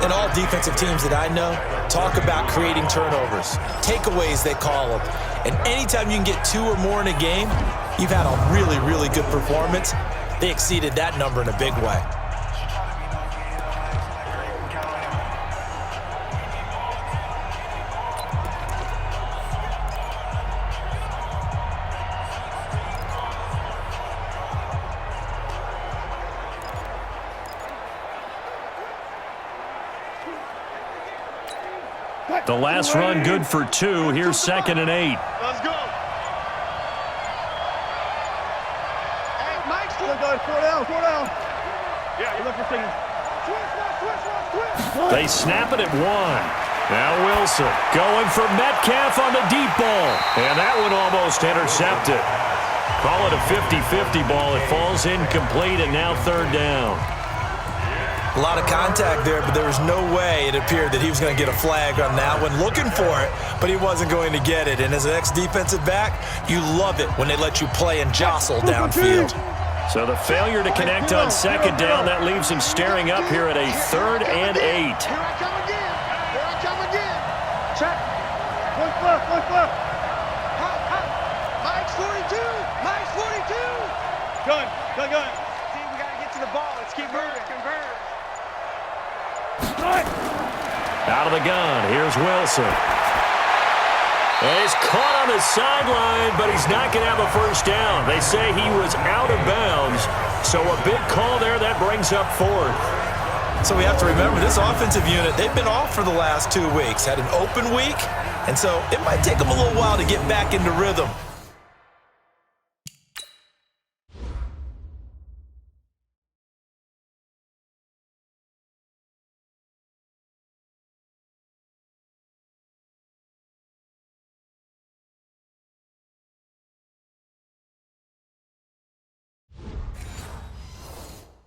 And all defensive teams that I know talk about creating turnovers. Takeaways, they call them. And anytime you can get 2 or more in a game, you've had a really, really good performance. They exceeded that number in a big way. The last run good for 2. Here's 2nd and 8. Let's go. Hey, Mike's still going. 4 down. Yeah, you look for things. Switch. They snap it at 1. Now Wilson going for Metcalf on the deep ball. And that one almost intercepted. Call it a 50-50 ball. It falls incomplete, and now 3rd down. A lot of contact there, but there was no way it appeared that he was going to get a flag on that one. Looking for it, but he wasn't going to get it. And as an ex-defensive back, you love it when they let you play and jostle downfield. So the failure to connect on 2nd down, that leaves him staring up here at a 3rd and 8. Here I come again. Check. Look. Mike's 42. Gun. See, we got to get to the ball. Let's keep moving. Convert. Out of the gun, here's Wilson. And he's caught on the sideline, but he's not going to have a first down. They say he was out of bounds, so a big call there. That brings up 4th. So we have to remember, this offensive unit, they've been off for the last 2 weeks. Had an open week, and so it might take them a little while to get back into rhythm.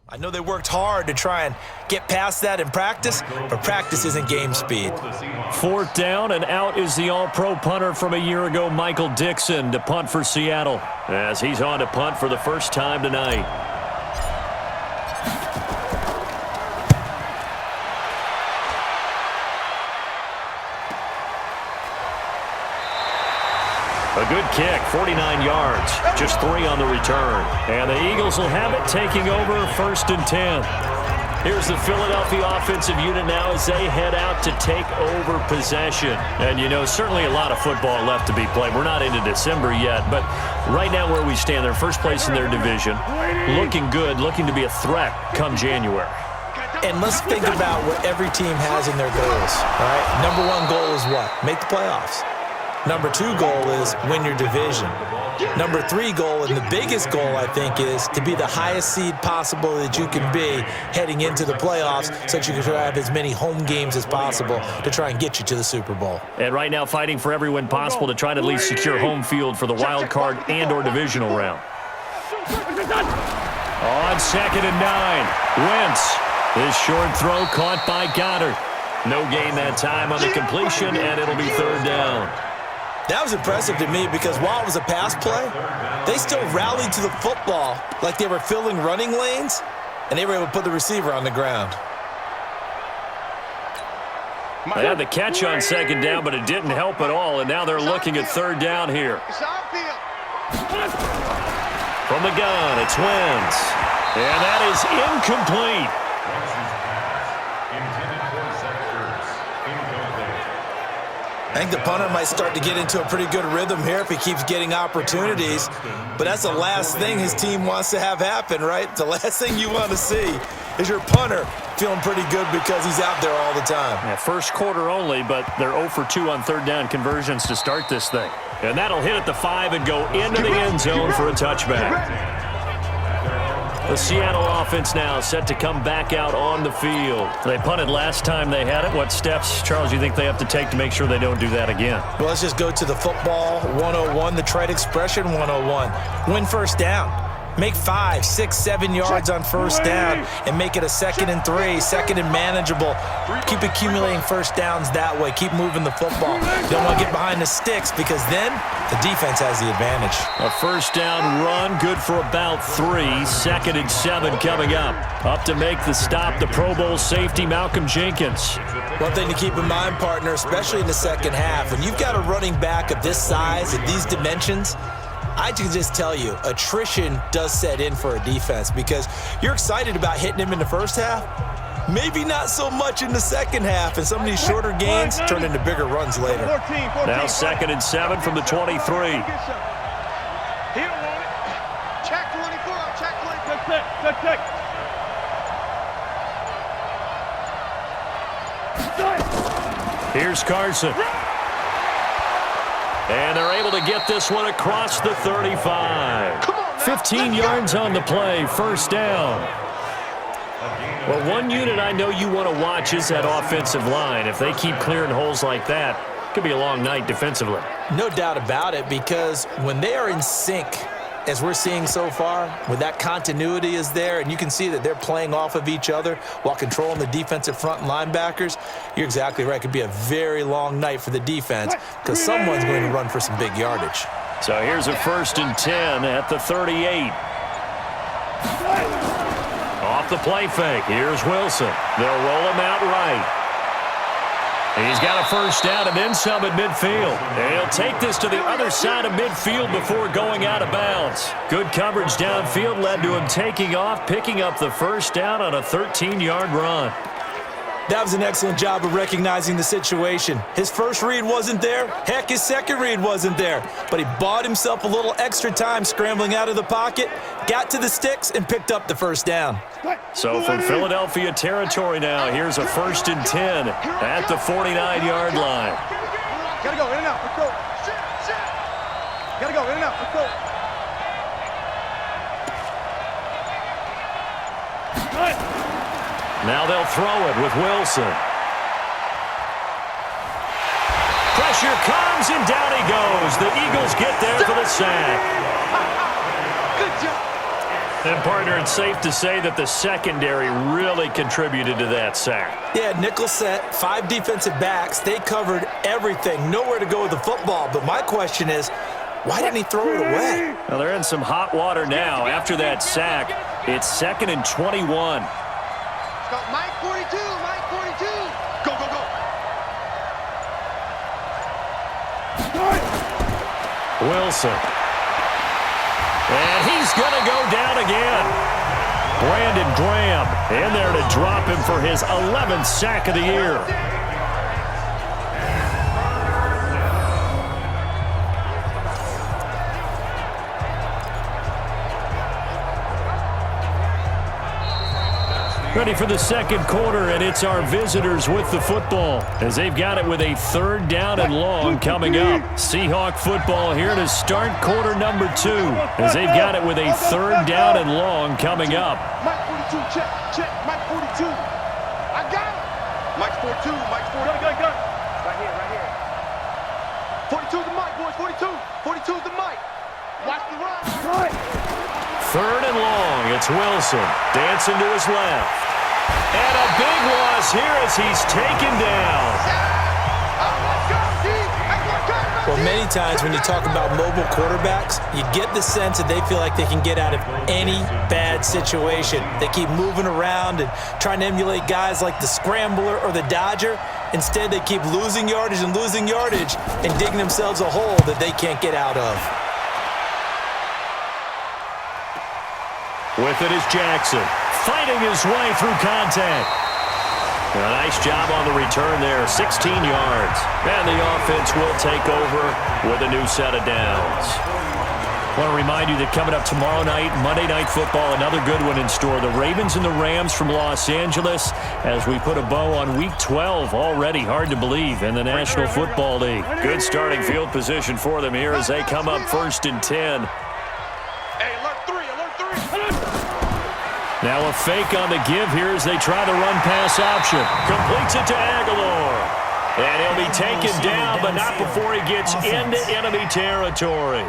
I know they worked hard to try and get past that in practice, but practice isn't game speed. 4th down, and out is the all-pro punter from a year ago, Michael Dixon, to punt for Seattle, as he's on to punt for the first time tonight. A good kick, 49 yards, just 3 on the return. And the Eagles will have it, taking over 1st and 10. Here's the Philadelphia offensive unit now as they head out to take over possession. And, you know, certainly a lot of football left to be played. We're not into December yet, but right now where we stand, they're first place in their division. Looking good, looking to be a threat come January. And let's think about what every team has in their goals, all right? Number 1 goal is what? Make the playoffs. Number 2 goal is win your division. Number 3 goal, and the biggest goal, I think, is to be the highest seed possible that you can be heading into the playoffs so that you can have as many home games as possible to try and get you to the Super Bowl. And right now fighting for every win possible to try to at least secure home field for the wild card and or divisional round. On 2nd and 9, Wentz. This short throw caught by Goddard. No gain that time on the completion, and it'll be 3rd down. That was impressive to me because while it was a pass play, they still rallied to the football like they were filling running lanes, and they were able to put the receiver on the ground. They had the catch on 2nd down, but it didn't help at all, and now they're looking at 3rd down here. From the gun, it's Wentz. And that is incomplete. I think the punter might start to get into a pretty good rhythm here if he keeps getting opportunities. But that's the last thing his team wants to have happen, right? The last thing you want to see is your punter feeling pretty good because he's out there all the time. Yeah, first quarter only, but they're 0 for 2 on 3rd down conversions to start this thing. And that'll hit at the 5 and go into the end zone for a touchback. The Seattle offense now set to come back out on the field. They punted last time they had it. What steps, Charles, you think they have to take to make sure they don't do that again? Well, let's just go to the football 101, the trite expression 101. Win first down. Make 5, 6, 7 yards on first down and make it a 2nd and 3, 2nd and manageable. Keep accumulating first downs that way. Keep moving the football. You don't want to get behind the sticks because then the defense has the advantage. A first down run, good for about 3. 2nd and 7 coming up. Up to make the stop, the Pro Bowl safety, Malcolm Jenkins. One thing to keep in mind, partner, especially in the second half, when you've got a running back of this size and these dimensions, I can just tell you, attrition does set in for a defense because you're excited about hitting him in the first half. Maybe not so much in the second half, and some of these shorter gains turn into bigger runs later. Now 2nd and 7 from the 23. Check 24, check 24. Check. Here's Carson. And they're able to get this one across the 35. 15 yards on the play, first down. Well, one unit I know you want to watch is that offensive line. If they keep clearing holes like that, it could be a long night defensively. No doubt about it, because when they are in sync, as we're seeing so far, when that continuity is there, and you can see that they're playing off of each other while controlling the defensive front and linebackers, you're exactly right. It could be a very long night for the defense because someone's going to run for some big yardage. So here's a 1st and 10 at the 38. Off the play fake. Here's Wilson. They'll roll him out right. He's got a first down and then some at midfield. And he'll take this to the other side of midfield before going out of bounds. Good coverage downfield led to him taking off, picking up the first down on a 13-yard run. That was an excellent job of recognizing the situation. His first read wasn't there. Heck, his second read wasn't there. But he bought himself a little extra time scrambling out of the pocket, got to the sticks, and picked up the first down. So from Philadelphia territory now, here's a 1st and 10 at the 49-yard line. Gotta go, in and out, let's go. Gotta go, in and out, let's go. Now they'll throw it with Wilson. Pressure comes, and down he goes. The Eagles get there for the sack. Good job. And, partner, it's safe to say that the secondary really contributed to that sack. Yeah, nickel set, 5 defensive backs. They covered everything. Nowhere to go with the football. But my question is, why didn't he throw it away? Well, they're in some hot water now. After that sack, it's 2nd and 21. Go, Mike 42, Mike 42. Go, go, go. Wilson. And he's going to go down again. Brandon Graham in there to drop him for his 11th sack of the year. Ready for the second quarter, and it's our visitors with the football as they've got it with a 3rd down and long coming up. Seahawk football here to start quarter number 2 as they've got it with a 3rd down and long coming up. Mike 42, check, Mike 42. I got it. Mike 42, Mike 42. Go. Right here. 42 is the mic, boys, 42. 42 is the mic. Watch the run. 3rd and long, it's Wilson dancing to his left. And a big loss here as he's taken down. Well, many times when you talk about mobile quarterbacks, you get the sense that they feel like they can get out of any bad situation. They keep moving around and trying to emulate guys like the Scrambler or the Dodger. Instead, they keep losing yardage and digging themselves a hole that they can't get out of. With it is Jackson, fighting his way through contact. A nice job on the return there, 16 yards. And the offense will take over with a new set of downs. I want to remind you that coming up tomorrow night, Monday Night Football, another good one in store. The Ravens and the Rams from Los Angeles as we put a bow on Week 12 already, hard to believe, in the National Football League. Good starting field position for them here as they come up 1st and 10. Now a fake on the give here as they try the run-pass option. Completes it to Aguilar. And he'll be taken down, but not before he gets into enemy territory.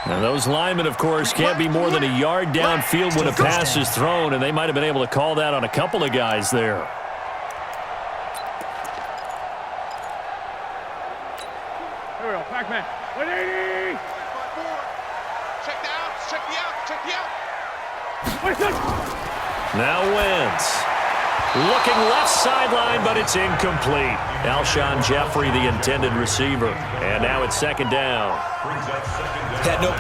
And those linemen, of course, can't be more than a yard downfield when a pass is thrown, and they might have been able to call that on a couple of guys there. Here we go, Pac-Man. 180! Check the outs, check the outs, check the outs. Now Wentz. Looking left sideline, but it's incomplete. Alshon Jeffrey, the intended receiver. And now it's second down. Had no...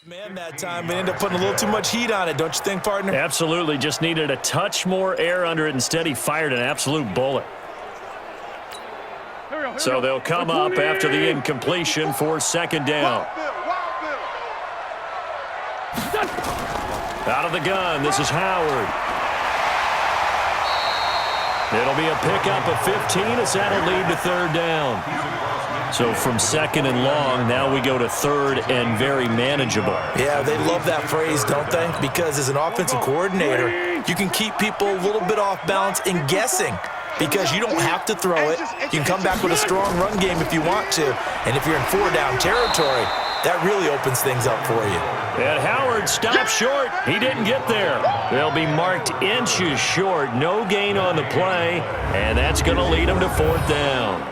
Man, that time we ended up putting a little too much heat on it, don't you think, partner? Absolutely. Just needed a touch more air under it. Instead, he fired an absolute bullet. So they'll come up after the incompletion for second down. Out of the gun, this is Howard. It'll be a pickup of 15 as that'll lead to third down. So from second and long, now we go to third and very manageable. Yeah, they love that phrase, don't they? Because as an offensive coordinator, you can keep people a little bit off balance and guessing because you don't have to throw it. You can come back with a strong run game if you want to. And if you're in four-down territory, that really opens things up for you. And Howard stopped short. He didn't get there. They'll be marked inches short. No gain on the play, and that's going to lead them to fourth down.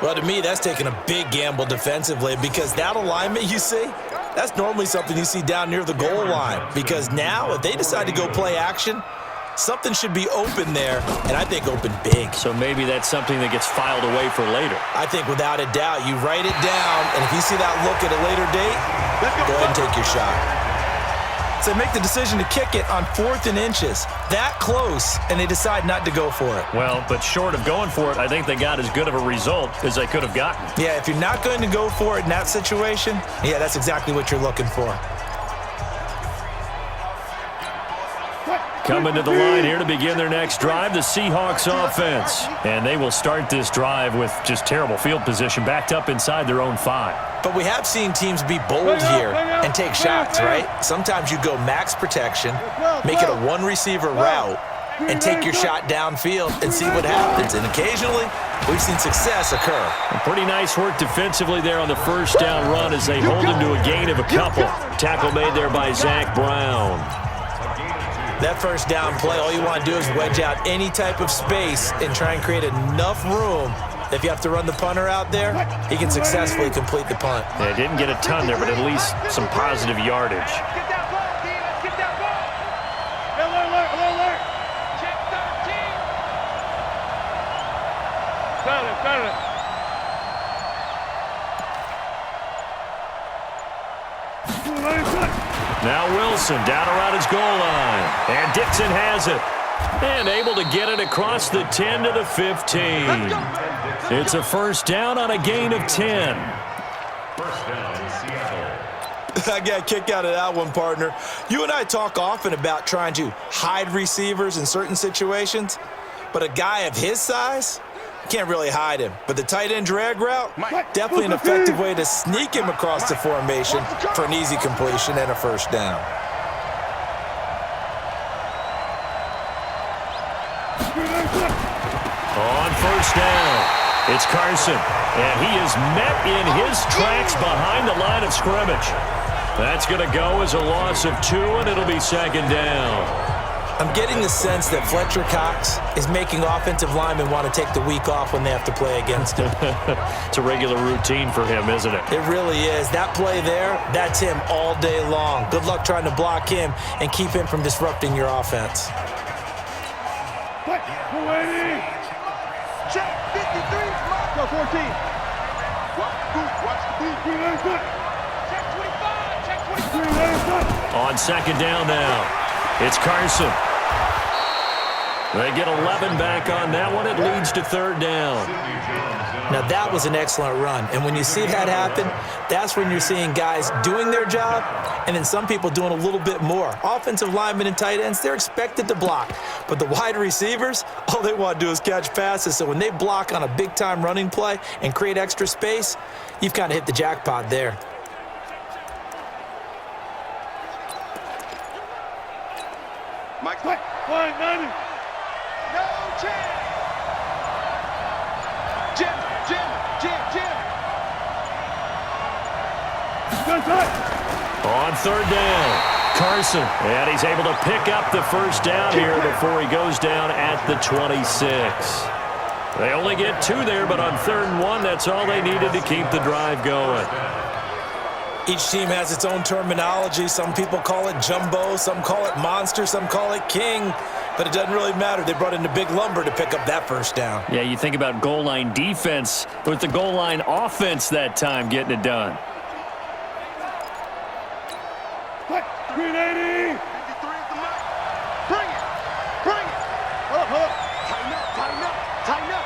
Well, to me, that's taking a big gamble defensively because that alignment you see, that's normally something you see down near the goal line. Because now, if they decide to go play action, something should be open there, and I think open big. So maybe that's something that gets filed away for later. I think without a doubt, you write it down, and if you see that look at a later date, go ahead and take your shot. So make the decision to kick it on 4th and inches. That close, and they decide not to go for it. Well, but short of going for it, I think they got as good of a result as they could have gotten. Yeah, if you're not going to go for it in that situation, yeah, that's exactly what you're looking for. Coming to the line here to begin their next drive, the Seahawks offense. And they will start this drive with just terrible field position, backed up inside their own 5. But we have seen teams be bold here and take shots, right? Sometimes you go max protection, make it a one-receiver route, and take your shot downfield and see what happens. And occasionally, we've seen success occur. Pretty nice work defensively there on the first down run as they hold him to a gain of a couple. Tackle made there by Zach Brown. That first down play, all you want to do is wedge out any type of space and try and create enough room. If you have to run the punter out there, he can successfully complete the punt. Yeah, didn't get a ton there, but at least some positive yardage. Get that ball, team. Let's get that ball. Alert. Check 13. Got it. Now Wilson down around his goal line. And Dixon has it. And able to get it across the 10 to the 15. It's a first down on a gain of 10. First down, Seattle. I got a kick out of that one, partner. You and I talk often about trying to hide receivers in certain situations, but a guy of his size, can't really hide him. But the tight end drag route, definitely an effective way to sneak him across the formation for an easy completion and a first down. On first down, it's Carson, and he is met in his tracks behind the line of scrimmage. That's going to go as a loss of 2, and it'll be second down. I'm getting the sense that Fletcher Cox is making offensive linemen want to take the week off when they have to play against him. It's a regular routine for him, isn't it? It really is. That play there, that's him all day long. Good luck trying to block him and keep him from disrupting your offense. Check 53. Go 14. Watch the beat. Check 25. On second down now, it's Carson. They get 11 back on that one. It leads to third down. Now, that was an excellent run. And when you see that happen, that's when you're seeing guys doing their job and then some people doing a little bit more. Offensive linemen and tight ends, they're expected to block. But the wide receivers, all they want to do is catch passes. So when they block on a big-time running play and create extra space, you've kind of hit the jackpot there. Mike, Line 90. no chance. Jim. Good touch. On third down, Carson. And he's able to pick up the first down here before he goes down at the 26. They only get 2 there, but on 3rd and 1, that's all they needed to keep the drive going. Each team has its own terminology. Some people call it jumbo, some call it monster, some call it king. But it doesn't really matter. They brought in the big lumber to pick up that first down. Yeah, you think about goal line defense with the goal line offense that time getting it done. 380. 53 is the mic. Bring it. Up. Tighten up.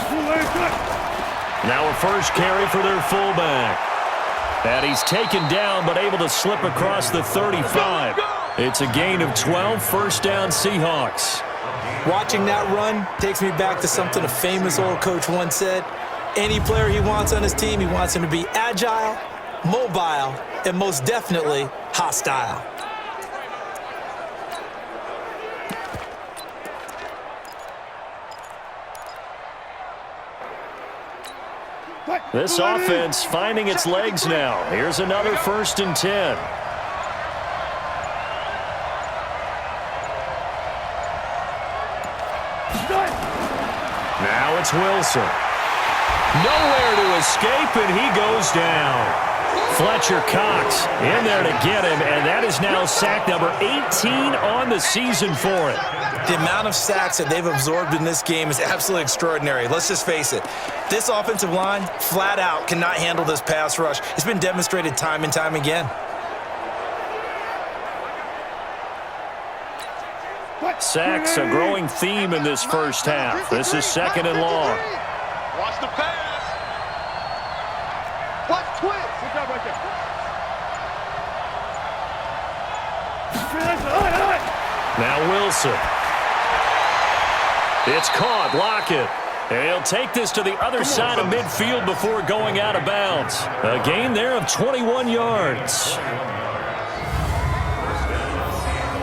Two-lane cut. Now a first carry for their fullback. And he's taken down but able to slip across the 35. It's a gain of 12, first down Seahawks. Watching that run takes me back to something a famous old coach once said. Any player he wants on his team, he wants him to be agile, mobile, and most definitely hostile. This offense finding its legs now. Here's another 1st and 10. Now it's Wilson. Nowhere to escape, and he goes down. Fletcher Cox in there to get him, and that is now sack number 18 on the season for it. The amount of sacks that they've absorbed in this game is absolutely extraordinary. Let's just face it. This offensive line, flat out, cannot handle this pass rush. It's been demonstrated time and time again. Sacks, a growing theme in this first half. This is 2nd and long. Watch the pass. Watch twist. Good job right there. Now Wilson. It's caught. Lockett. And he'll take this to the other side of midfield before going out of bounds. A gain there of 21 yards.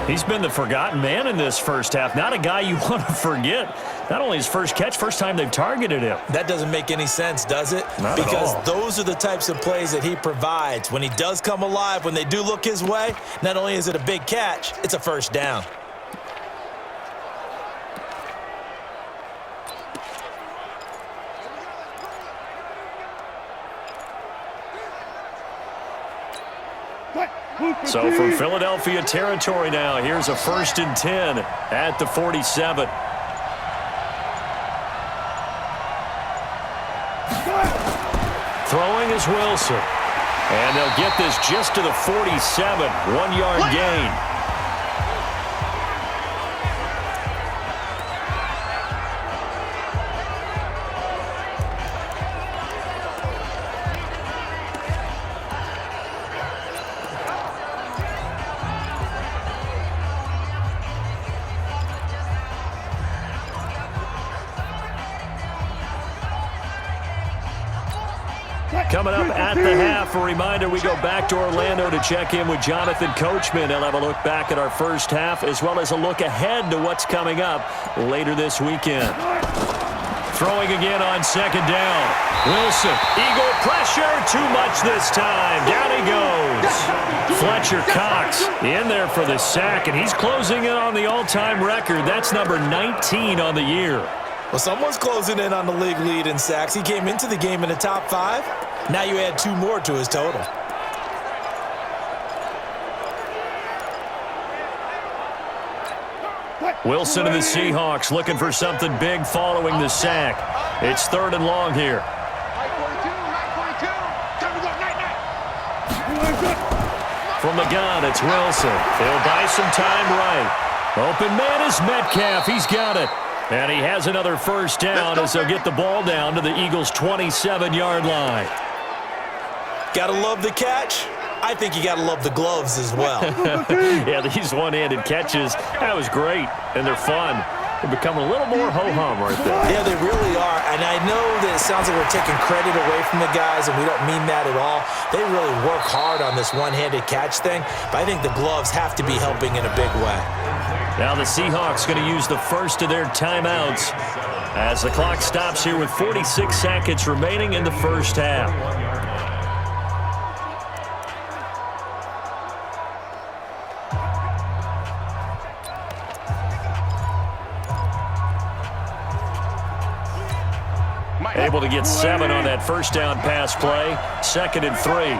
He's been the forgotten man in this first half. Not a guy you want to forget. Not only his first catch, first time they've targeted him. That doesn't make any sense, does it? Not at because all. those are the types of plays that he provides. When he does come alive, when they do look his way, not only is it a big catch, it's a first down. So from Philadelphia territory now, here's a 1st and 10 at the 47. Throwing is Wilson. And they'll get this just to the 47. 1-yard gain. Coming up at the half, a reminder, we go back to Orlando to check in with Jonathan Coachman. He'll have a look back at our first half as well as a look ahead to what's coming up later this weekend. Throwing again on 2nd down. Wilson, Eagle pressure, too much this time. Down he goes. Fletcher Cox in there for the sack, and he's closing in on the all-time record. That's number 19 on the year. Well, someone's closing in on the league lead in sacks. He came into the game in the top 5. Now you add 2 more to his total. Wilson and the Seahawks looking for something big following the sack. It's 3rd and long here. Mike 42. Time to go. Night. From the gun, it's Wilson. They'll buy some time right. Open man is Metcalf. He's got it. And he has another first down as they'll get the ball down to the Eagles' 27-yard line. Gotta love the catch. I think you gotta love the gloves as well. Yeah, these one-handed catches, that was great, and they're fun. They become a little more ho-hum right there. Yeah, they really are. And I know that it sounds like we're taking credit away from the guys, and we don't mean that at all. They really work hard on this one-handed catch thing, but I think the gloves have to be helping in a big way. Now the Seahawks going to use the first of their timeouts as the clock stops here with 46 seconds remaining in the first half. Able to get 7 on that first down pass play. 2nd and 3.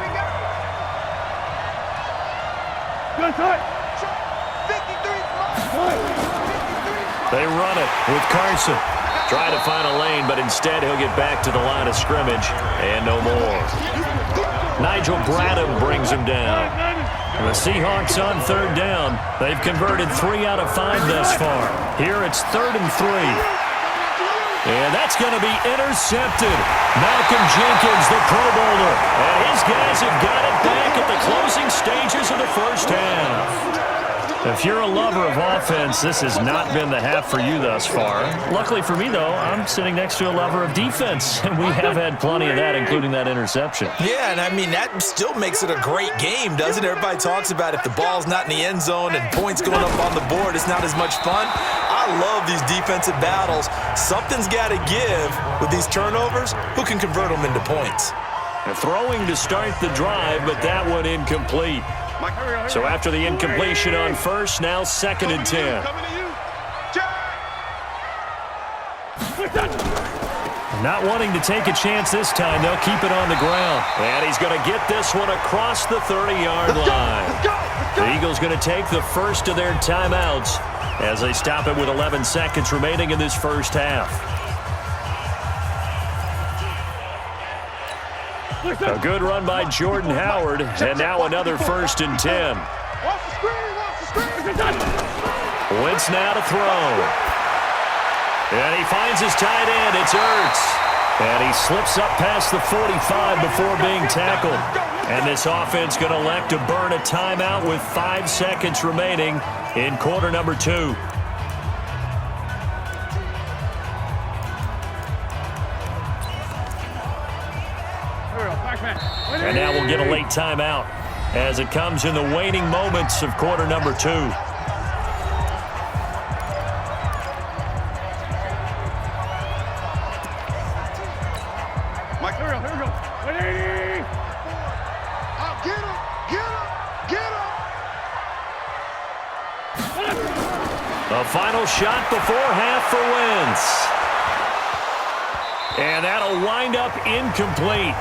They run it with Carson. Try to find a lane, but instead he'll get back to the line of scrimmage and no more. Nigel Bradham brings him down. The Seahawks on 3rd down. They've converted 3 out of 5 thus far. Here it's 3rd and 3. And that's going to be intercepted. Malcolm Jenkins, the Pro Bowler. And his guys have got it back at the closing stages of the first half. If you're a lover of offense, this has not been the half for you thus far. Luckily for me, though, I'm sitting next to a lover of defense, and we have had plenty of that, including that interception. Yeah, and I mean, that still makes it a great game, doesn't it? Everybody talks about if the ball's not in the end zone and points going up on the board, it's not as much fun. I love these defensive battles. Something's got to give with these turnovers. Who can convert them into points? And throwing to start the drive, but that one incomplete. So after the incompletion on first, now 2nd and 10. Not wanting to take a chance this time, they'll keep it on the ground. And he's going to get this one across the 30-yard line. The Eagles going to take the first of their timeouts as they stop it with 11 seconds remaining in this first half. A good run by Jordan Howard, and now another 1st and 10. Wentz now to throw. And he finds his tight end. It's Ertz. And he slips up past the 45 before being tackled. And this offense going to elect to burn a timeout with 5 seconds remaining in quarter number 2. And now we'll get a late timeout as it comes in the waning moments of quarter number 2. Mike, here we go. 180. Get him. The final shot before half for Wentz. And that'll wind up incomplete.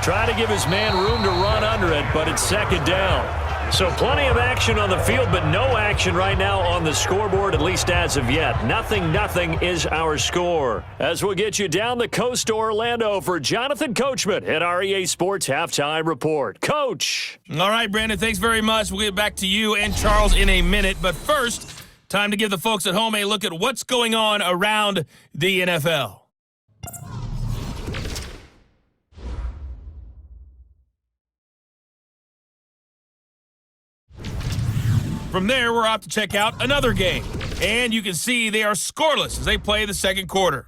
Try to give his man room to run under it, but it's 2nd down. So plenty of action on the field, but no action right now on the scoreboard, at least as of yet. Nothing is our score. As we'll get you down the coast to Orlando for Jonathan Coachman at our EA Sports Halftime Report. Coach. All right, Brandon, thanks very much. We'll get back to you and Charles in a minute. But first, time to give the folks at home a look at what's going on around the NFL. From there, we're off to check out another game. And you can see they are scoreless as they play the second quarter.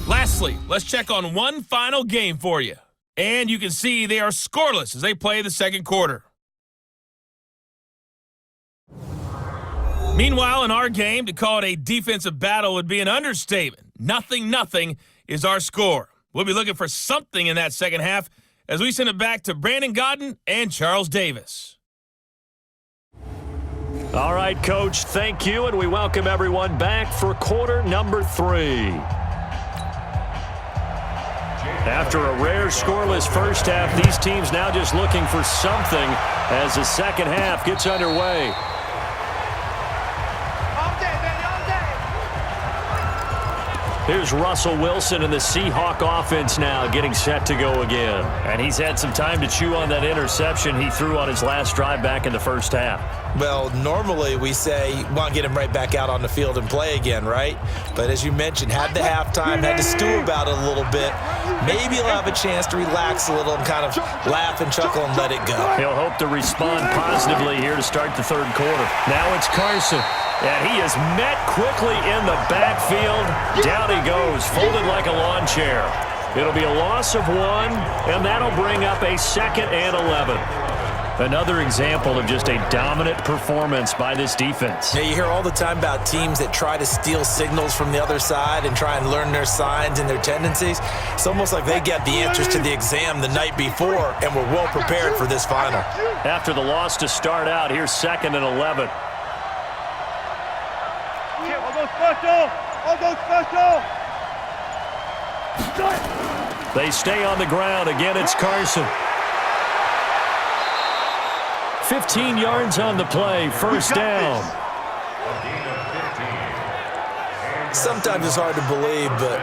Lastly, let's check on one final game for you. And you can see they are scoreless as they play the second quarter. Meanwhile, in our game, to call it a defensive battle would be an understatement. 0-0 is our score. We'll be looking for something in that second half as we send it back to Brandon Godden and Charles Davis. All right, Coach, thank you, and we welcome everyone back for quarter number 3. After a rare scoreless first half, these teams now just looking for something as the second half gets underway. Here's Russell Wilson and the Seahawk offense now getting set to go again. And he's had some time to chew on that interception he threw on his last drive back in the first half. Well, normally we say you want to get him right back out on the field and play again, right? But as you mentioned, had the halftime, had to stew about it a little bit. Maybe he'll have a chance to relax a little and kind of laugh and chuckle and let it go. He'll hope to respond positively here to start the third quarter. Now it's Carson. And he is met quickly in the backfield. Down he goes, folded like a lawn chair. It'll be a loss of 1, and that'll bring up a 2nd and 11. Another example of just a dominant performance by this defense. Yeah, you hear all the time about teams that try to steal signals from the other side and try and learn their signs and their tendencies. It's almost like they get the answers to the exam the night before and were well prepared for this final. After the loss to start out, here's 2nd and 11. I'll go special. They stay on the ground. Again, it's Carson. 15 yards on the play. First down. Sometimes it's hard to believe, but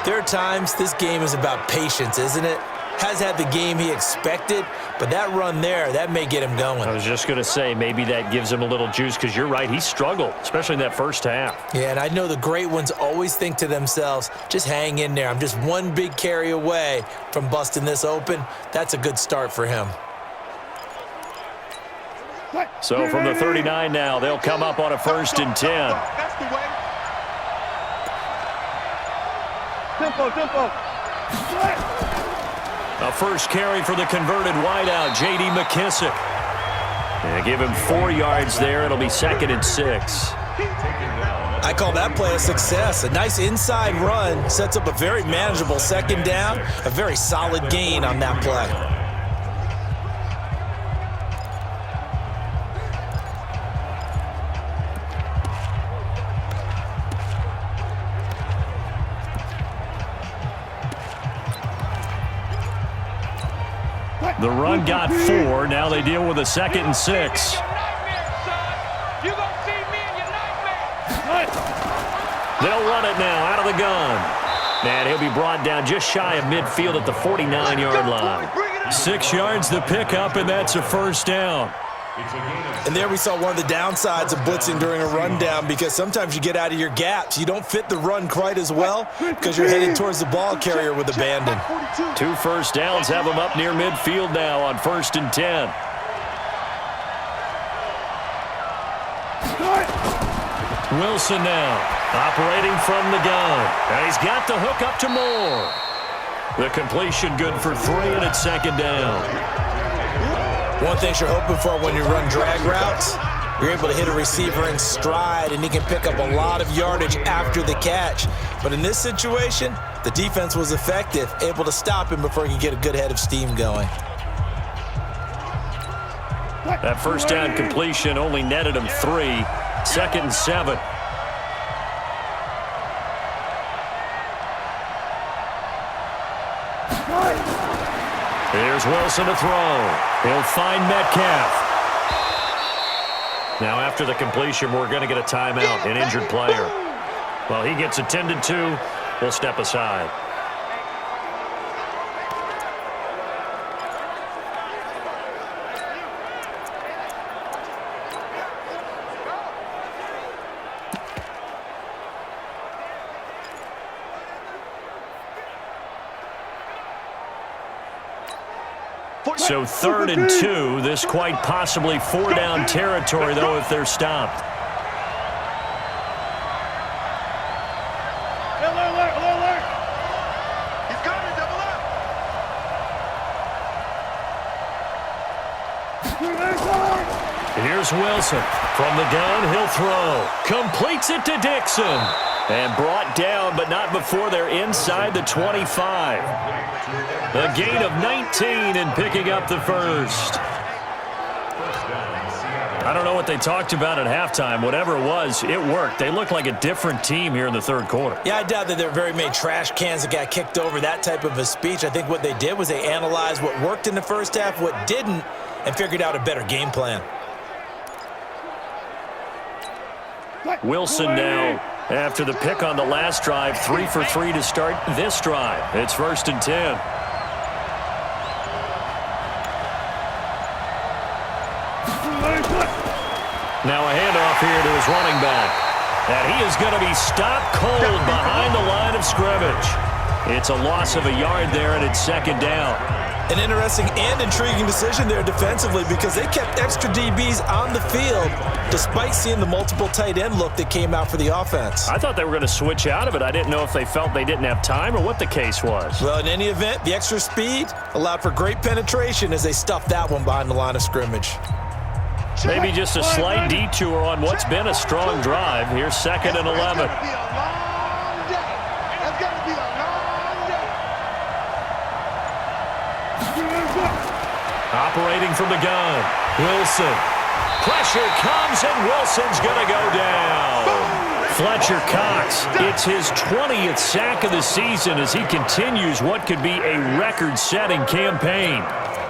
there are times this game is about patience, isn't it? Has had the game he expected, but that run there, that may get him going. I was just going to say, maybe that gives him a little juice, because you're right, he struggled, especially in that first half. Yeah, and I know the great ones always think to themselves, just hang in there. I'm just one big carry away from busting this open. That's a good start for him. So from the 39 now, they'll come up on a 1st and 10. That's the way. Tempo. A first carry for the converted wideout, J.D. McKissick. And give him 4 yards there. It'll be 2nd and 6. I call that play a success. A nice inside run sets up a very manageable 2nd down, a very solid gain on that play. The run got 4. Now they deal with a 2nd and 6. They'll run it now out of the gun. And he'll be brought down just shy of midfield at the 49-yard line. 6 yards the pickup, and that's a first down. And there we saw one of the downsides of blitzing during a rundown, because sometimes you get out of your gaps. You don't fit the run quite as well because you're headed towards the ball carrier with abandon. 2 first downs have them up near midfield now on 1st and 10. Wilson now operating from the gun. And he's got the hook up to Moore. The completion good for 3, and it's 2nd down. One thing you're hoping for when you run drag routes, you're able to hit a receiver in stride, and he can pick up a lot of yardage after the catch. But in this situation, the defense was effective, able to stop him before he could get a good head of steam going. That first down completion only netted him 3. 2nd and 7. Here's Wilson to throw. He'll find Metcalf. Now after the completion, we're going to get a timeout, an injured player. Well, he gets attended to. We'll step aside. So 3rd and 2. This quite possibly 4-down territory, though, if they're stopped. Alert. He's got it, double up. Here's Wilson. From the gun, he'll throw. Completes it to Dixon. And brought down, but not before they're inside the 25. A gain of 19 and picking up the first. I don't know what they talked about at halftime. Whatever it was, it worked. They look like a different team here in the third quarter. Yeah, I doubt that there were very many trash cans that got kicked over, that type of a speech. I think what they did was they analyzed what worked in the first half, what didn't, and figured out a better game plan. Wilson now After the pick on the last drive, 3 for 3 to start this drive. It's 1st and 10. Now a handoff here to his running back. And he is going to be stopped cold behind the line of scrimmage. It's a loss of a yard there, and it's 2nd down. An interesting and intriguing decision there defensively because they kept extra DBs on the field despite seeing the multiple tight end look that came out for the offense. I thought they were going to switch out of it. I didn't know if they felt they didn't have time or what the case was. Well, in any event, the extra speed allowed for great penetration as they stuffed that one behind the line of scrimmage. Maybe just a slight detour on what's been a strong drive. Here's 2nd and 11. Operating from the gun, Wilson. Pressure comes, and Wilson's going to go down. Fletcher Cox, it's his 20th sack of the season as he continues what could be a record-setting campaign.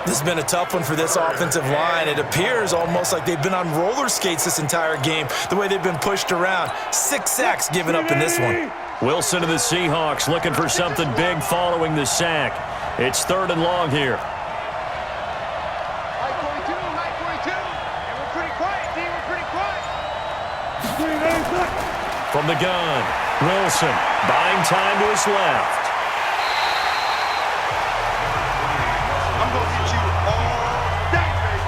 This has been a tough one for this offensive line. It appears almost like they've been on roller skates this entire game, the way they've been pushed around. 6 sacks given up in this one. Wilson and the Seahawks looking for something big following the sack. It's 3rd and long here. From the gun, Wilson buying time to his left. I'm going to get you all day, baby.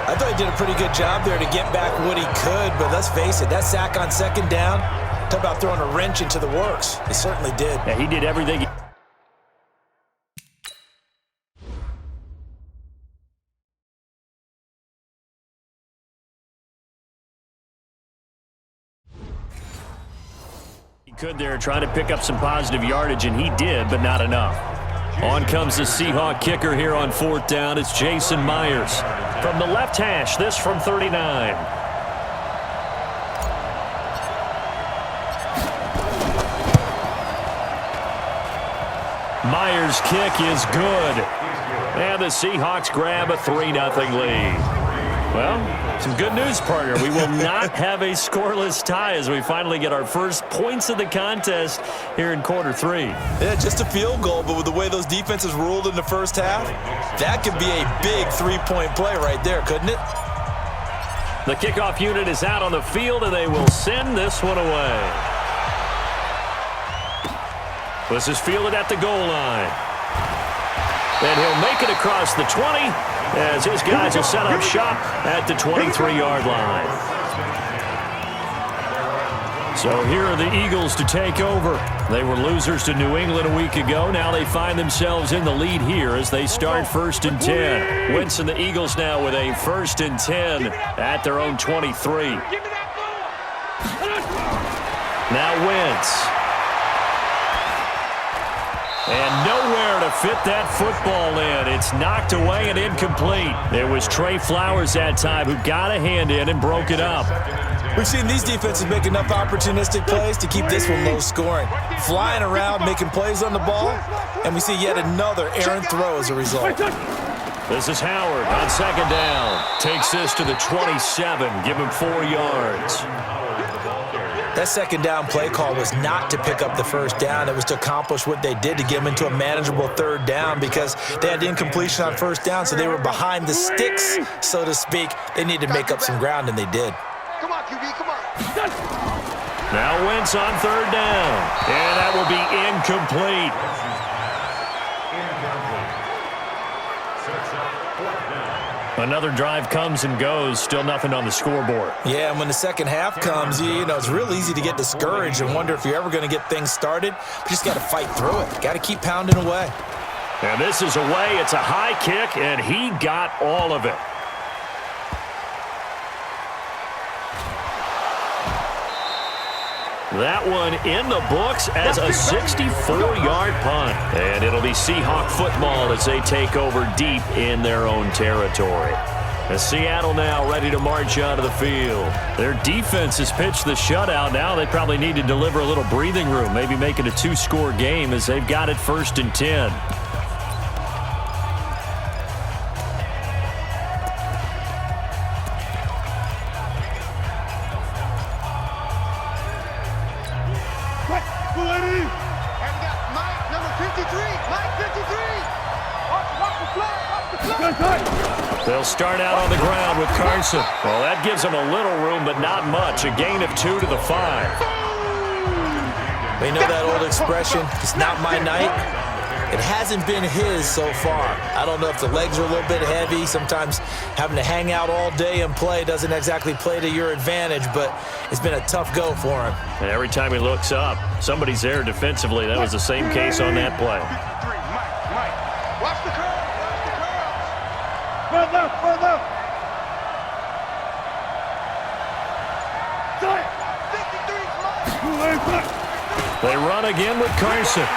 I thought he did a pretty good job there to get back what he could, but let's face it, that sack on 2nd down, talk about throwing a wrench into the works. He certainly did. Yeah, he did everything. Could there try to pick up some positive yardage, and he did, but not enough. On comes the Seahawk kicker here on 4th down. It's Jason Myers. From the left hash, this from 39. Myers' kick is good. And the Seahawks grab a 3-0 lead. Well, some good news, partner. We will not have a scoreless tie as we finally get our first points of the contest here in quarter 3. Yeah, just a field goal, but with the way those defenses ruled in the first half, that could be a big 3-point play right there, couldn't it? The kickoff unit is out on the field, and they will send this one away. This is fielded at the goal line. And he'll make it across the 20 as his guys will set up shop at the 23-yard line. So here are the Eagles to take over. They were losers to New England a week ago. Now they find themselves in the lead here as they start 1st and 10. Wentz and the Eagles now with a 1st and 10 at their own 23. Now Wentz. And nowhere to fit that football in. It's knocked away and incomplete. It was Trey Flowers that time who got a hand in and broke it up. We've seen these defenses make enough opportunistic plays to keep this one low scoring. Flying around, making plays on the ball, and we see yet another errant throw as a result. This is Howard on 2nd down. Takes this to the 27. Give him 4 yards. That 2nd down play call was not to pick up the 1st down. It was to accomplish what they did to get them into a manageable 3rd down because they had incompletion on 1st down, so they were behind the sticks, so to speak. They needed to make up some ground, and they did. Come on, QB, come on. Now Wentz on 3rd down, and that will be incomplete. Another drive comes and goes, still nothing on the scoreboard. Yeah, and when the second half comes, you know, it's real easy to get discouraged and wonder if you're ever going to get things started. But you just got to fight through it. Got to keep pounding away. And this is away. It's a high kick, and he got all of it. That one in the books as a 64-yard punt. And it'll be Seahawk football as they take over deep in their own territory. As Seattle now ready to march out of the field. Their defense has pitched the shutout. Now they probably need to deliver a little breathing room, maybe make it a 2-score game as they've got it 1st and 10. They'll start out on the ground with Carson. Well, that gives them a little room, but not much. A gain of 2 to the 5. We know that old expression, it's not my night. It hasn't been his so far. I don't know if the legs are a little bit heavy. Sometimes having to hang out all day and play doesn't exactly play to your advantage, but it's been a tough go for him. And every time he looks up, somebody's there defensively. That was the same case on that play. Mike. Watch the curl. Watch the curl. Run left, run left. Time. 53's Mike. They run again with Carson.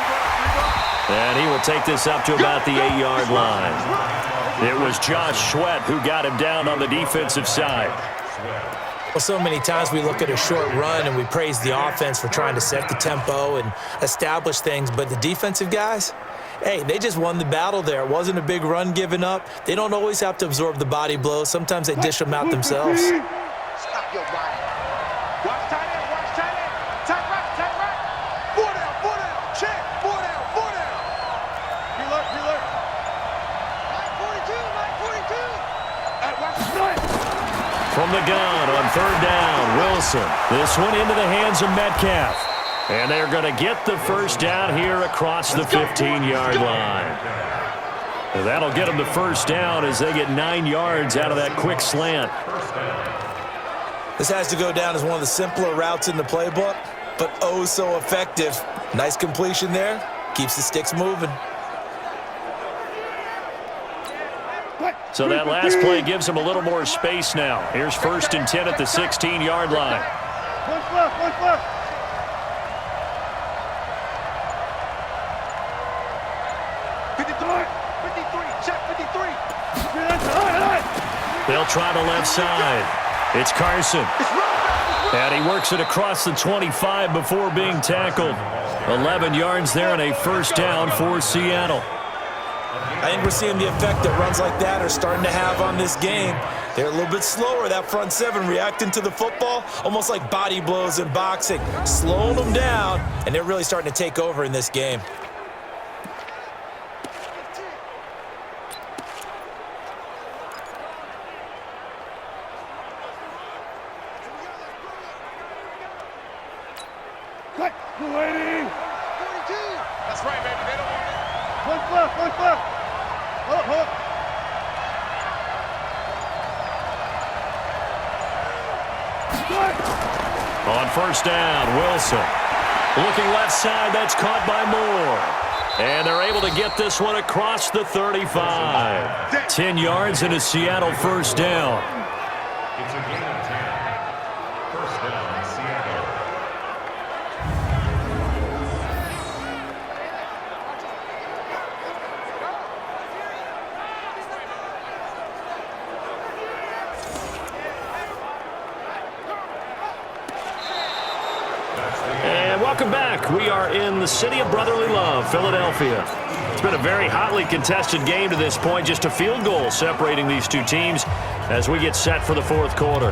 And he will take this up to about the 8-yard line. It was Josh Sweat who got him down on the defensive side. Well, so many times we look at a short run and we praise the offense for trying to set the tempo and establish things, but the defensive guys, hey, they just won the battle there. It wasn't a big run given up. They don't always have to absorb the body blows. Sometimes they dish them out themselves. Stop your body. Watch tight end. Watch tight end. Tight right. Tight right. 4 down. 4 down. Check. 4 down. 4 down. Reload. Reload. Mike 42. Mike 42. Hey, watch the play. From the gun on 3rd down, Wilson. This one into the hands of Metcalf. And they're going to get the first down here across the 15-yard line. And that'll get them the first down as they get 9 yards out of that quick slant. This has to go down as one of the simpler routes in the playbook, but oh so effective. Nice completion there. Keeps the sticks moving. So that last play gives them a little more space now. Here's 1st and 10 at the 16-yard line. Push left, push left. Check 53. They'll try the left side. It's Carson. And he works it across the 25 before being tackled. 11 yards there and a first down for Seattle. I think we're seeing the effect that runs like that are starting to have on this game. They're a little bit slower, that front seven, reacting to the football, almost like body blows in boxing, slowing them down, and they're really starting to take over in this game. Waiting. 42. That's right, baby. They don't want it. Push left, push left. Hold up, hold up. On 1st down, Wilson. Looking left side, that's caught by Moore. And they're able to get this one across the 35. 10 yards and a Seattle first down. It's a gain of 10. First down, Seattle. And welcome back. We are in the city of brotherly love, Philadelphia. It's been a very hotly contested game to this point. Just a field goal separating these two teams as we get set for the 4th quarter.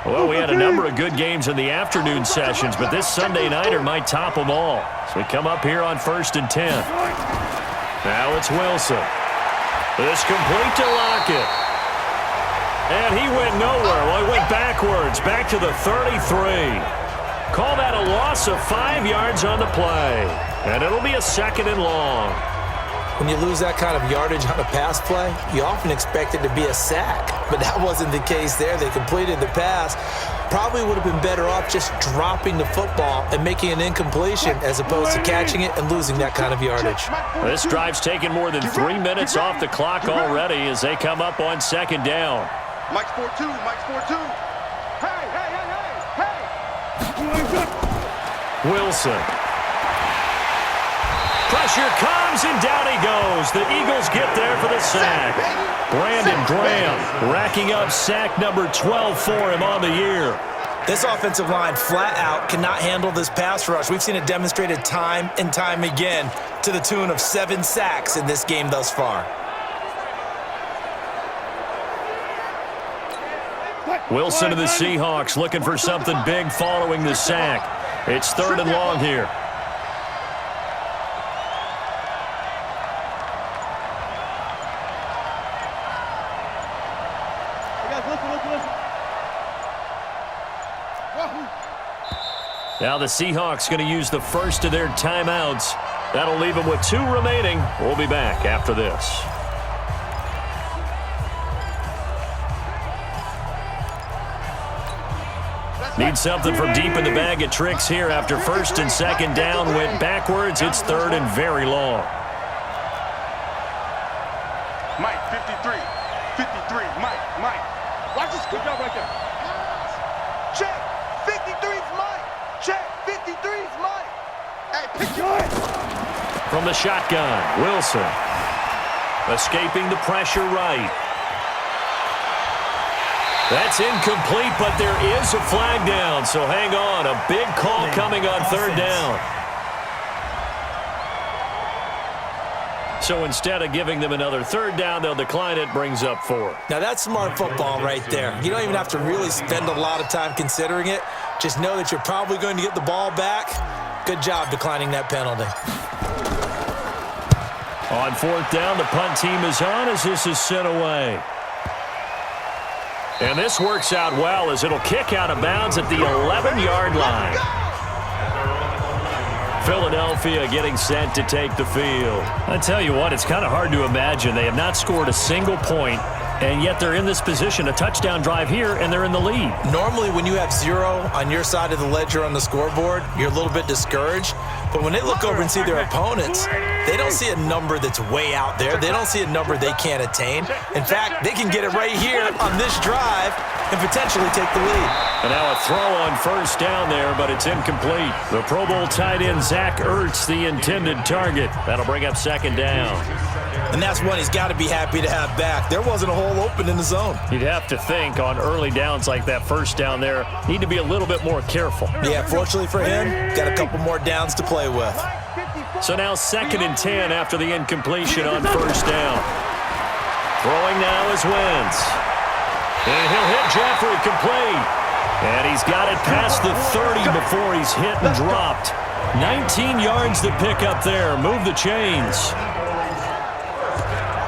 Well, we had a number of good games in the afternoon sessions, but this Sunday nighter might top them all. So we come up here on 1st and 10. Now it's Wilson. This complete to Lockett. And he went nowhere. Well, he went backwards, back to the 33. Call that a loss of 5 yards on the play. And it'll be a 2nd and long. When you lose that kind of yardage on a pass play, you often expect it to be a sack. But that wasn't the case there. They completed the pass. Probably would have been better off just dropping the football and making an incompletion as opposed to catching it and losing that kind of yardage. This drive's taken more than 3 minutes off the clock already as they come up on 2nd down. Mike's 4-2. Mike's 4-2. Hey, hey, hey, hey, hey. Wilson. Pressure comes, and down he goes. The Eagles get there for the sack. Brandon Graham racking up sack number 12 for him on the year. This offensive line flat out cannot handle this pass rush. We've seen it demonstrated time and time again to the tune of 7 sacks in this game thus far. Wilson of the Seahawks looking for something big following the sack. It's 3rd and long here. Now the Seahawks going to use the first of their timeouts. That'll leave them with 2 remaining. We'll be back after this. Need something from deep in the bag of tricks here after 1st and 2nd down. Went backwards. It's 3rd and very long. Mike, 53. 53. Mike. Watch this. Good job right there. Check. 53's Mike. Check. 53's Mike. Hey, pick yours. From the shotgun, Wilson. Escaping the pressure right. That's incomplete, but there is a flag down, so hang on. A big call coming on 3rd down. So instead of giving them another 3rd down, they'll decline it, brings up 4. Now, that's smart football right there. You don't even have to really spend a lot of time considering it. Just know that you're probably going to get the ball back. Good job declining that penalty. On 4th down, the punt team is on as this is sent away. And this works out well as it'll kick out of bounds at the 11-yard line. Philadelphia getting set to take the field. I tell you what, it's kind of hard to imagine. They have not scored a single point, and yet they're in this position, a touchdown drive here, and they're in the lead. Normally, when you have 0 on your side of the ledger on the scoreboard, you're a little bit discouraged. But when they look over and see their opponents, they don't see a number that's way out there. They don't see a number they can't attain. In fact, they can get it right here on this drive and potentially take the lead. And now a throw on 1st down there, but it's incomplete. The Pro Bowl tight end, Zach Ertz, the intended target. That'll bring up 2nd down. And that's one he's got to be happy to have back. There wasn't a hole open in the zone. You'd have to think on early downs like that 1st down there, need to be a little bit more careful. Yeah, fortunately for him, got a couple more downs to play with. So now 2nd and 10 after the incompletion on 1st down. Throwing now is Wentz. And he'll hit Jeffrey complete. And he's got it past the 30 before he's hit and dropped. 19 yards to pick up there. Move the chains.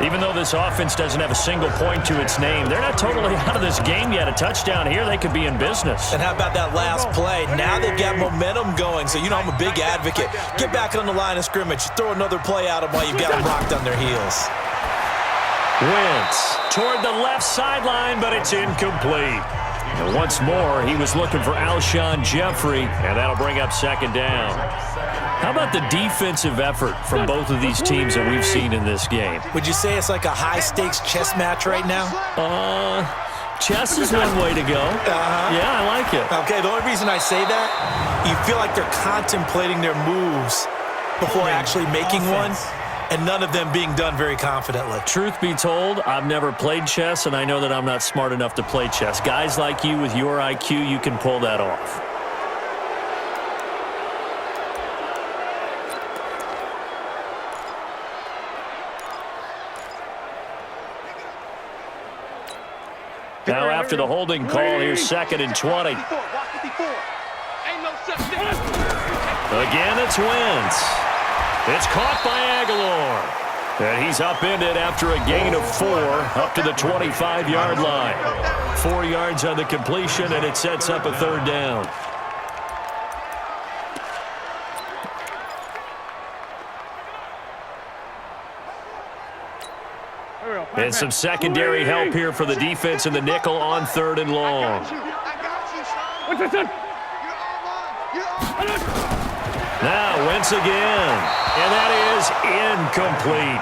Even though this offense doesn't have a single point to its name, they're not totally out of this game yet. A touchdown here, they could be in business. And how about that last play? Now they've got momentum going, so you know I'm a big advocate. Get back on the line of scrimmage. Throw another play at them while you've got them locked on their heels. Wentz toward the left sideline, but it's incomplete. And once more, he was looking for Alshon Jeffrey, and that'll bring up 2nd down. How about the defensive effort from both of these teams that we've seen in this game? Would you say it's like a high-stakes chess match right now? Chess is one way to go. Yeah, I like it. Okay, the only reason I say that, you feel like they're contemplating their moves before actually making one, and none of them being done very confidently. Truth be told, I've never played chess, and I know that I'm not smart enough to play chess. Guys like you with your IQ, you can pull that off. Now after the holding call, here's 2nd and 20. Again, it's Wentz. It's caught by Aguilar. And he's upended after a gain of 4 up to the 25-yard line. 4 yards on the completion, and it sets up a 3rd down. And some secondary help here for the defense in the nickel on 3rd and long. Now Wentz again, and that is incomplete.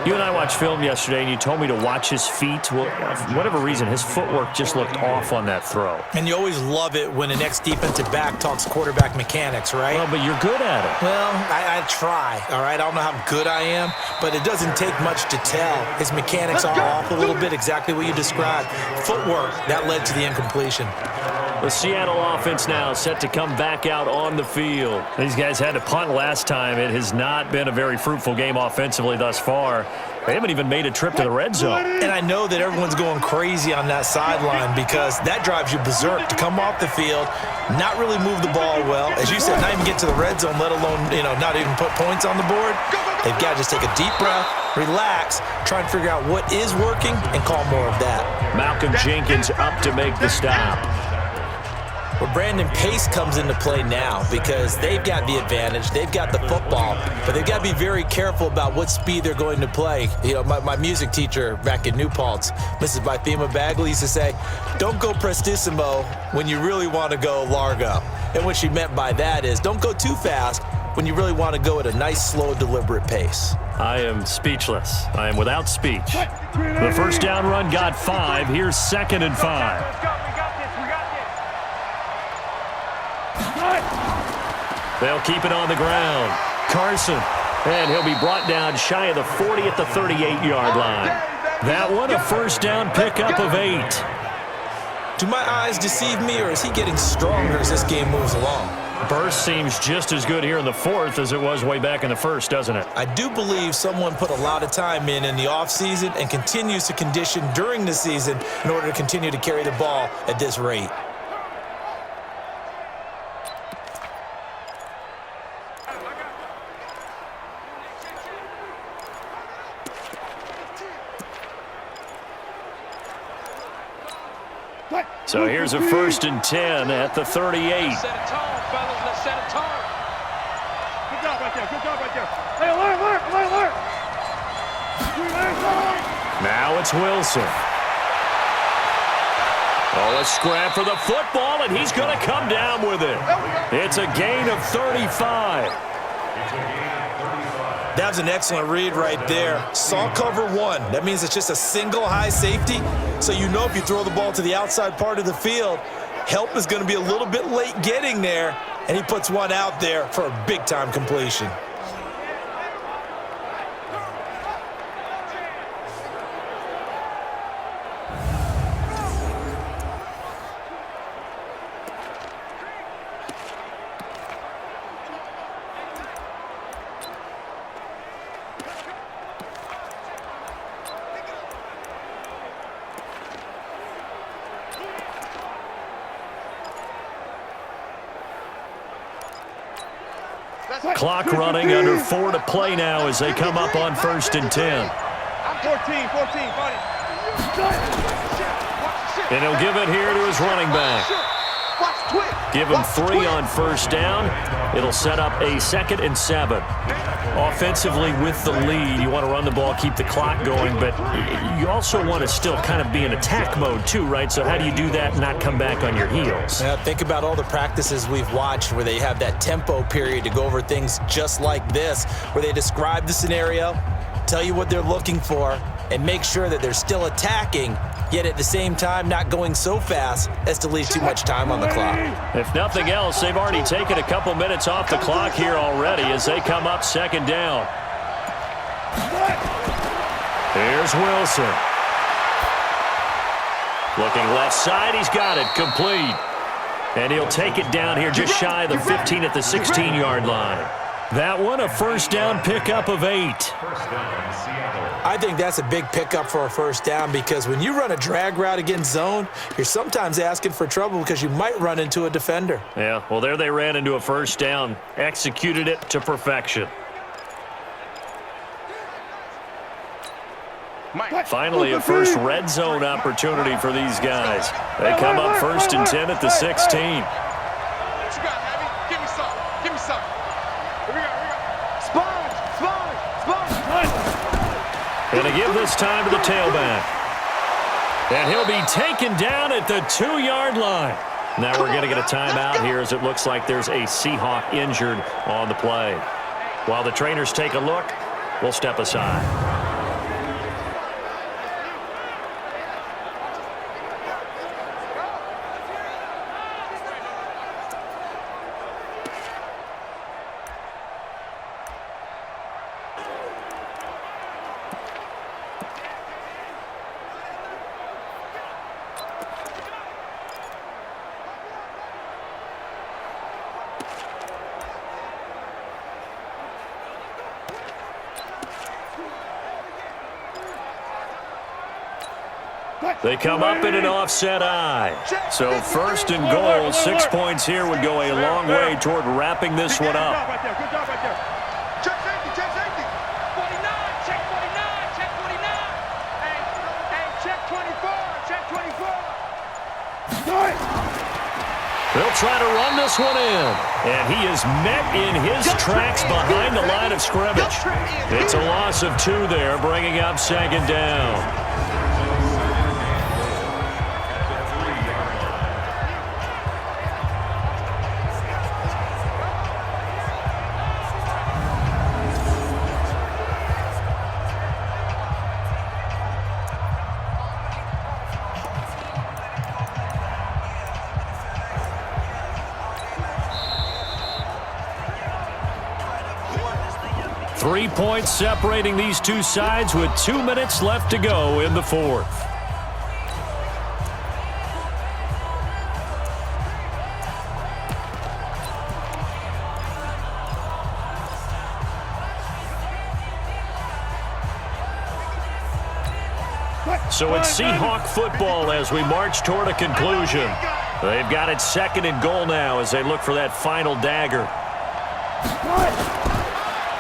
You and I watched film yesterday, and you told me to watch his feet. Well, for whatever reason, his footwork just looked off on that throw. And you always love it when an ex-defensive back talks quarterback mechanics, right? Well, but you're good at it. Well, I try, all right? I don't know how good I am, but it doesn't take much to tell. His mechanics are off a little bit, exactly what you described. Footwork, that led to the incompletion. The Seattle offense now set to come back out on the field. These guys had to punt last time. It has not been a very fruitful game offensively thus far. They haven't even made a trip to the red zone. And I know that everyone's going crazy on that sideline because that drives you berserk to come off the field, not really move the ball well. As you said, not even get to the red zone, let alone, not even put points on the board. They've got to just take a deep breath, relax, try and figure out what is working, and call more of that. Malcolm Jenkins up to make the stop. Well, Brandon, pace comes into play now because they've got the advantage. They've got the football, but they've got to be very careful about what speed they're going to play. My music teacher back in New Paltz, Mrs. Bythema Bagley, used to say, don't go prestissimo when you really want to go largo. And what she meant by that is don't go too fast when you really want to go at a nice, slow, deliberate pace. I am speechless. I am without speech. The first down run got 5. Here's 2nd and 5. Let's go. We got this. They'll keep it on the ground. Carson, and he'll be brought down shy of the 40 at the 38-yard line. That one, a first down pickup of 8. Do my eyes deceive me, or is he getting stronger as this game moves along? Burst seems just as good here in the 4th as it was way back in the 1st, doesn't it? I do believe someone put a lot of time in the offseason and continues to condition during the season in order to continue to carry the ball at this rate. So here's a 1st and 10 at the 38. Set a tone, fellas. Let's set a tone. Good job right there. Good job right there. Hey, alert. Now it's Wilson. Oh, a scrap for the football, and he's going to come down with it. It's a gain of 35. That was an excellent read right there. Saw cover 1. That means it's just a single high safety. So you know if you throw the ball to the outside part of the field, help is going to be a little bit late getting there, and he puts one out there for a big-time completion. Clock running, under 4 to play now as they come up on 1st and 10. I'm 14, buddy. And he'll give it here to his running back. Give him 3 on 1st down. It'll set up a 2nd and 7. Offensively with the lead, you want to run the ball, keep the clock going, but you also want to still kind of be in attack mode too, right? So how do you do that and not come back on your heels? Now, think about all the practices we've watched where they have that tempo period to go over things just like this, where they describe the scenario, tell you what they're looking for, and make sure that they're still attacking, yet at the same time not going so fast as to leave too much time on the clock. If nothing else, they've already taken a couple minutes off the clock here already as they come up 2nd down. Here's Wilson. Looking left side, he's got it, complete. And he'll take it down here just shy of the 15 at the 16-yard line. That one, a first down pickup of 8. I think that's a big pickup for a first down because when you run a drag route against zone, you're sometimes asking for trouble because you might run into a defender. Yeah, well, there they ran into a first down, executed it to perfection. Finally, a first red zone opportunity for these guys. They come up 1st and 10 at the 16. Going to give this time to the tailback. And he'll be taken down at the 2-yard line. Now we're going to get a timeout here as it looks like there's a Seahawk injured on the play. While the trainers take a look, we'll step aside. They come up in an offset eye. So first and goal, 6 points here would go a long way toward wrapping this one up. Good job right there. Check safety, check safety. 49, check 49, check 49. Hey, check 24, check 24. They'll try to run this one in. And he is met in his tracks behind the line of scrimmage. It's a loss of 2 there, bringing up second down. Three points separating these two sides with 2 minutes left to go in the fourth. So it's Seahawk football as we march toward a conclusion. They've got it second and goal now as they look for that final dagger.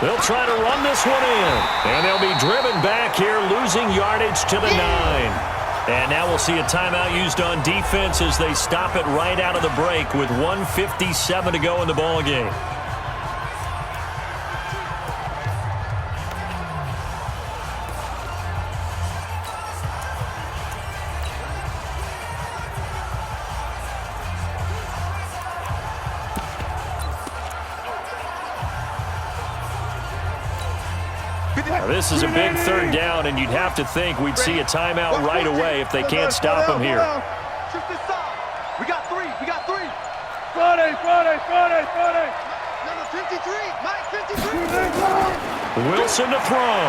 They'll try to run this one in. And they'll be driven back here, losing yardage to the 9. And now we'll see a timeout used on defense as they stop it right out of the break with 1:57 to go in the ballgame. This is a big third down, and you'd have to think we'd see a timeout right away if they can't stop him here. Shift this side. We got 3. We got 3. Friday. Number 53. Mike 53. Wilson to throw.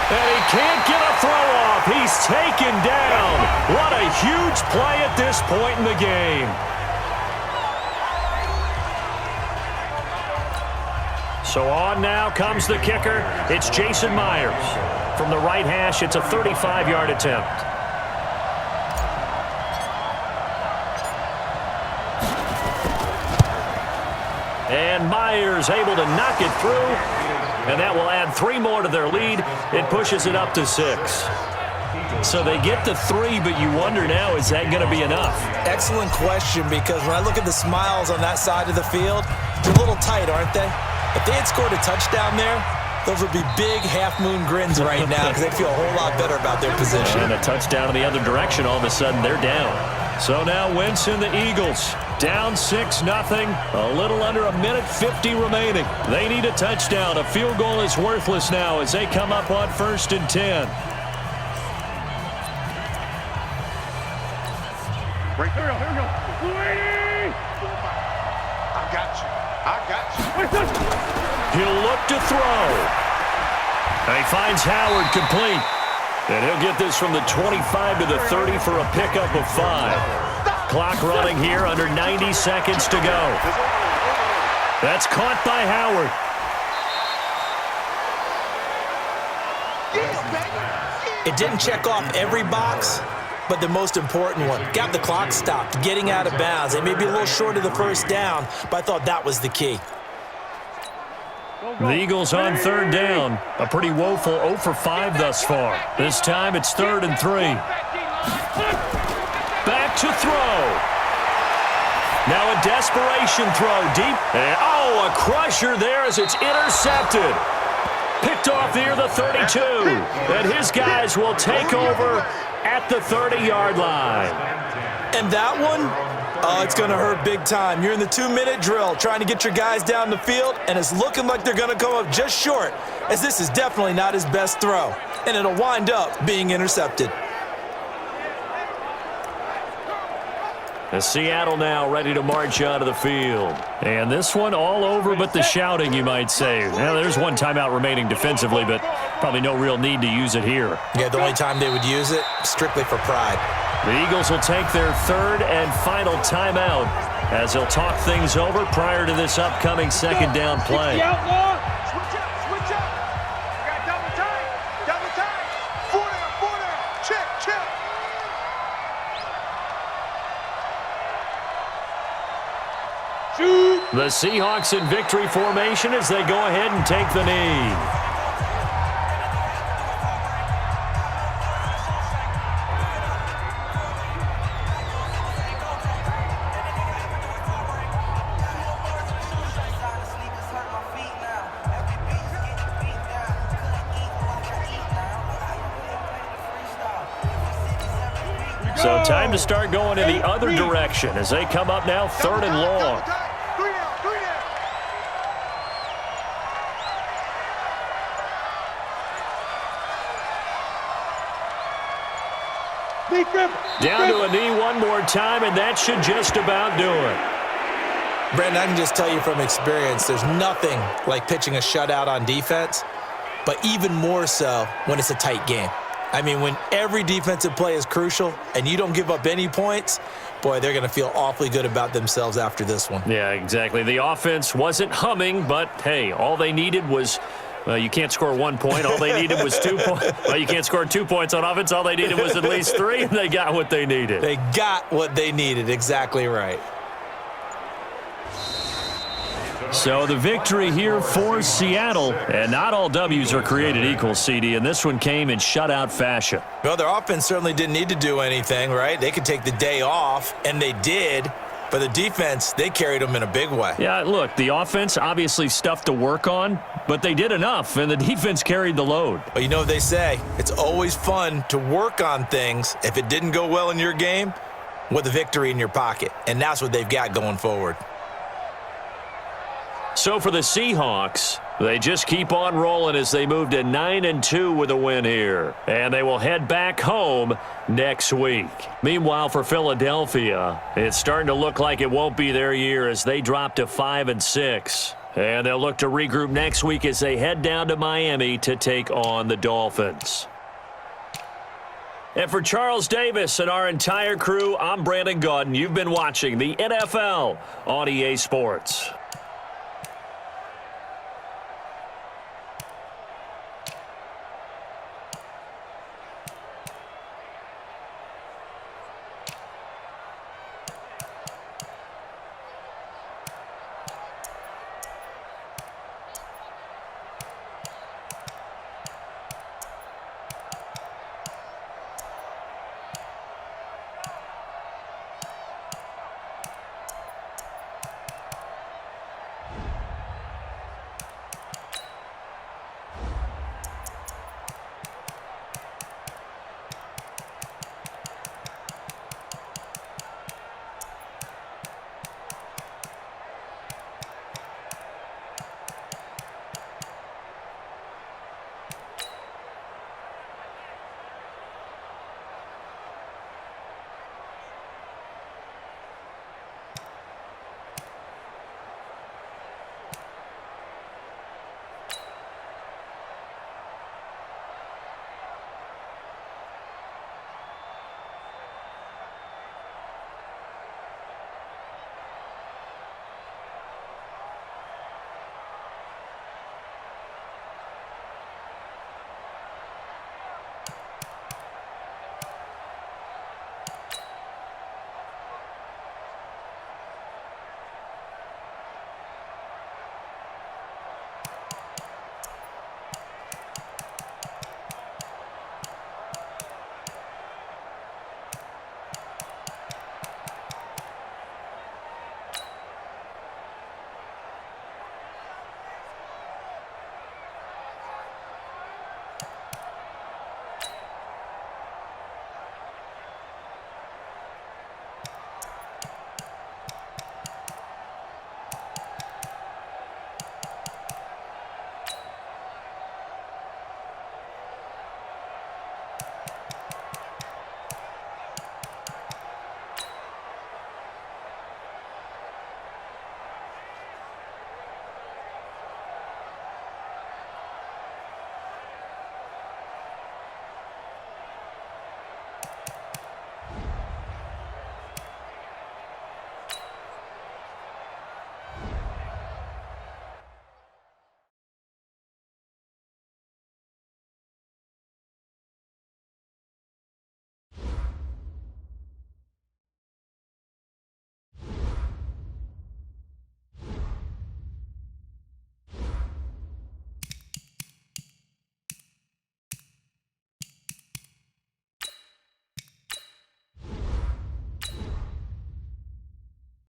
And he can't get a throw off. He's taken down. What a huge play at this point in the game. So on now comes the kicker. It's Jason Myers. From the right hash, it's a 35-yard attempt. And Myers able to knock it through. And that will add 3 more to their lead. It pushes it up to 6. So they get to 3, but you wonder now, is that going to be enough? Excellent question, because when I look at the smiles on that side of the field, they're a little tight, aren't they? If they had scored a touchdown there, those would be big half-moon grins right now because they'd feel a whole lot better about their position. And a touchdown in the other direction, all of a sudden they're down. So now Wentz and the Eagles down 6-0. A little under 1:50 remaining. They need a touchdown. A field goal is worthless now as they come up on 1st and 10. Here we go. I got you. He'll look to throw. And he finds Howard complete. And he'll get this from the 25 to the 30 for a pickup of 5. Clock running here, under 90 seconds to go. That's caught by Howard. It didn't check off every box, but the most important one. Got the clock stopped, getting out of bounds. They may be a little short of the first down, but I thought that was the key. The Eagles on 3rd down. A pretty woeful 0 for 5 thus far. This time it's 3rd and 3. Back to throw. Now a desperation throw deep. And a crusher there as it's intercepted. Picked off near the 32. And his guys will take over at the 30-yard line. And that one, it's going to hurt big time. You're in the 2-minute drill trying to get your guys down the field, and it's looking like they're going to come up just short, as this is definitely not his best throw, and it'll wind up being intercepted. Seattle now ready to march onto the field. And this one all over but the shouting, you might say. Now, there's one timeout remaining defensively, but probably no real need to use it here. Yeah, the only time they would use it, strictly for pride. The Eagles will take their 3rd and final timeout as they'll talk things over prior to this upcoming 2nd down play. Switch up. I got double tight. 4 down. Check. The Seahawks in victory formation as they go ahead and take the knee. So time to start going in the other direction as they come up now 3rd and long. Down to a knee one more time, and that should just about do it. Brandon, I can just tell you from experience, there's nothing like pitching a shutout on defense, but even more so when it's a tight game. I mean, when every defensive play is crucial and you don't give up any points, boy, they're going to feel awfully good about themselves after this one. Yeah, exactly. The offense wasn't humming, but, hey, all they needed was, well, you can't score 1 point. All they needed was 2 points. Well, you can't score 2 points on offense. All they needed was at least 3, and they got what they needed. They got what they needed. Exactly right. So the victory here for Seattle, and not all W's are created equal, CD, and this one came in shutout fashion. Well, their offense certainly didn't need to do anything, right? They could take the day off, and they did. But the defense, they carried them in a big way. Yeah, look, the offense, obviously stuff to work on, but they did enough, and the defense carried the load. But you know what they say, it's always fun to work on things if it didn't go well in your game with a victory in your pocket, and that's what they've got going forward. So for the Seahawks, they just keep on rolling as they move to 9-2 with a win here. And they will head back home next week. Meanwhile, for Philadelphia, it's starting to look like it won't be their year as they drop to 5-6. And they'll look to regroup next week as they head down to Miami to take on the Dolphins. And for Charles Davis and our entire crew, I'm Brandon Gaudin. You've been watching the NFL on EA Sports.